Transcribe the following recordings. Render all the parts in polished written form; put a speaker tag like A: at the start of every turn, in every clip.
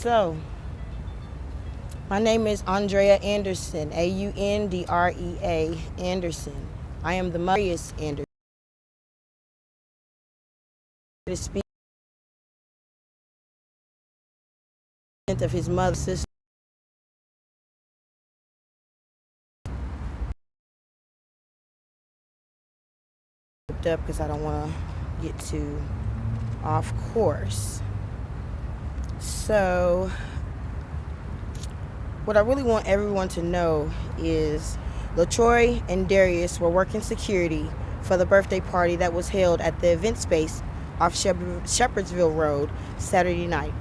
A: So, my name is Andrea Anderson, Aundrea Anderson. I am the mother of Darius Anderson. To speak of his mother's sister. Up because I don't want to get too off course. So, what I really want everyone to know is Latroy and Darius were working security for the birthday party that was held at the event space off Shepherdsville Road Saturday night,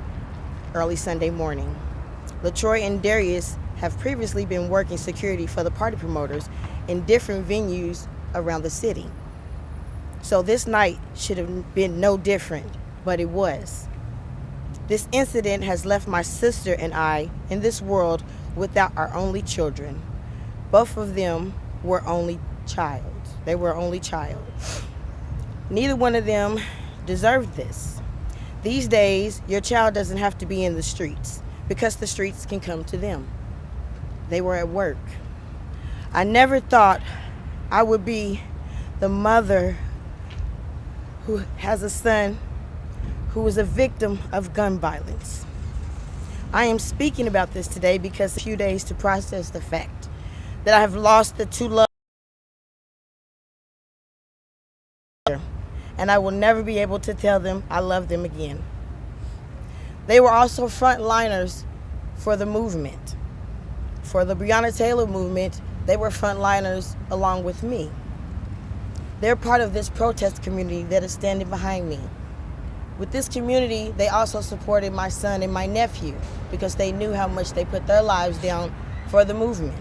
A: early Sunday morning. Latroy and Darius have previously been working security for the party promoters in different venues around the city. So this night should have been no different, but it was. This incident has left my sister and I in this world without our only children. Both of them were only child. They were only child. Neither one of them deserved this. These days, your child doesn't have to be in the streets because the streets can come to them. They were at work. I never thought I would be the mother who has a son who was a victim of gun violence. I am speaking about this today because a few days to process the fact that I have lost the two loved ones, and I will never be able to tell them I love them again. They were also frontliners for the movement. For the Breonna Taylor movement, they were frontliners along with me. They're part of this protest community that is standing behind me. With this community, they also supported my son and my nephew because they knew how much they put their lives down for the movement.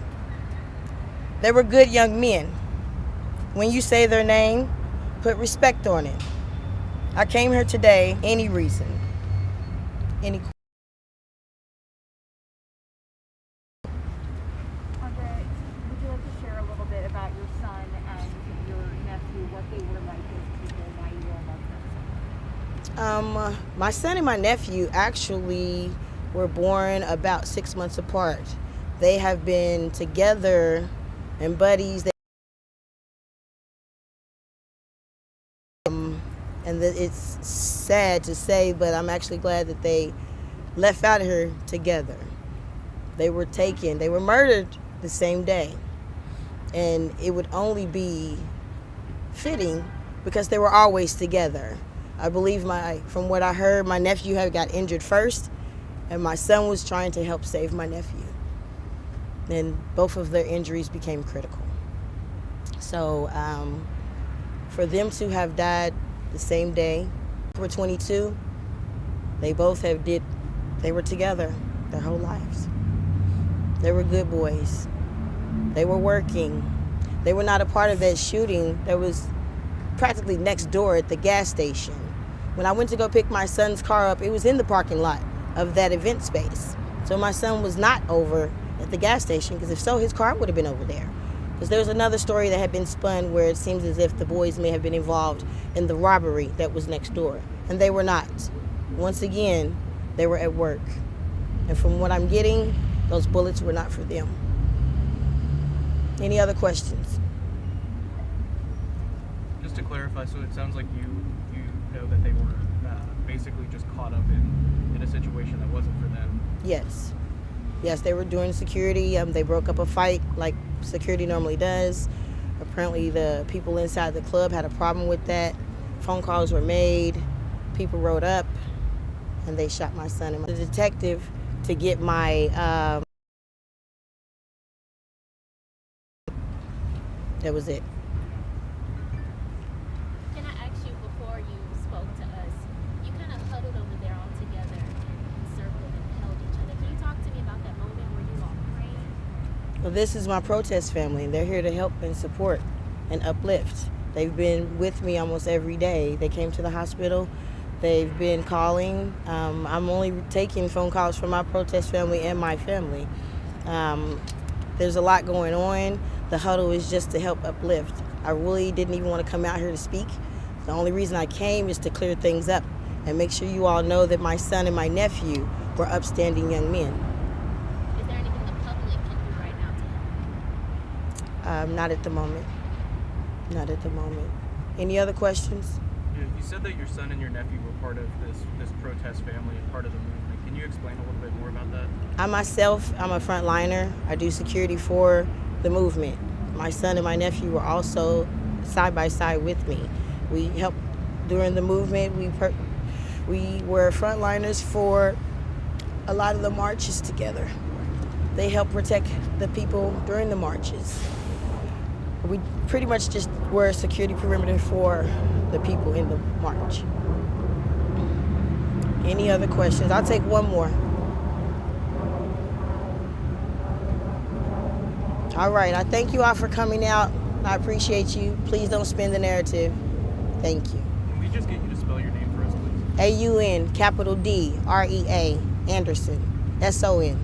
A: They were good young men. When you say their name, put respect on it. I came here today, any reason, any.
B: Andre, would you like to share a little bit about your son and your nephew, what they were like as people, why you all love them?
A: My son and my nephew actually were born about 6 months apart. They have been together and buddies. And it's sad to say, but I'm actually glad that they left out of here together. They were murdered the same day. And it would only be fitting because they were always together. I believe from what I heard, my nephew had got injured first, and my son was trying to help save my nephew. And both of their injuries became critical. So for them to have died the same day, they were 22, they were together their whole lives. They were good boys. They were working. They were not a part of that shooting that was practically next door at the gas station. When I went to go pick my son's car up, it was in the parking lot of that event space. So my son was not over at the gas station, because if so, his car would have been over there. Because there was another story that had been spun where it seems as if the boys may have been involved in the robbery that was next door. And they were not. Once again, they were at work. And from what I'm getting, those bullets were not for them. Any other questions?
C: Just to clarify, so it sounds like you know that they were basically just caught up in a situation that wasn't for them.
A: Yes. Yes, they were doing security. They broke up a fight like security normally does. Apparently the people inside the club had a problem with that. Phone calls were made. People rode up and they shot my son. And the detective to get my that was it.
D: Can I ask you, before you spoke to us, you kind of huddled over there all together and circled and held each other. Can you talk to me about that moment where you all prayed?
A: Well, this is my protest family. They're here to help and support and uplift. They've been with me almost every day. They came to the hospital. They've been calling. I'm only taking phone calls from my protest family and my family. There's a lot going on. The huddle is just to help uplift. I really didn't even want to come out here to speak. The only reason I came is to clear things up and make sure you all know that my son and my nephew were upstanding young men.
D: Is there anything the public can do right now to help?
A: Not at the moment. Not at the moment. Any other questions?
C: You said that your son and your nephew were part of this protest family and part of the movement. Can you explain a little bit more about that?
A: I'm a frontliner. I do security for the movement. My son and my nephew were also side by side with me. We helped during the movement. We were frontliners for a lot of the marches together. They helped protect the people during the marches. We pretty much just were a security perimeter for the people in the march. Any other questions? I'll take one more. All right, I thank you all for coming out. I appreciate you. Please don't spin the narrative. Thank you.
C: Can we just get you to spell your name for us, please?
A: AUN, capital D, REA, Anderson, SON.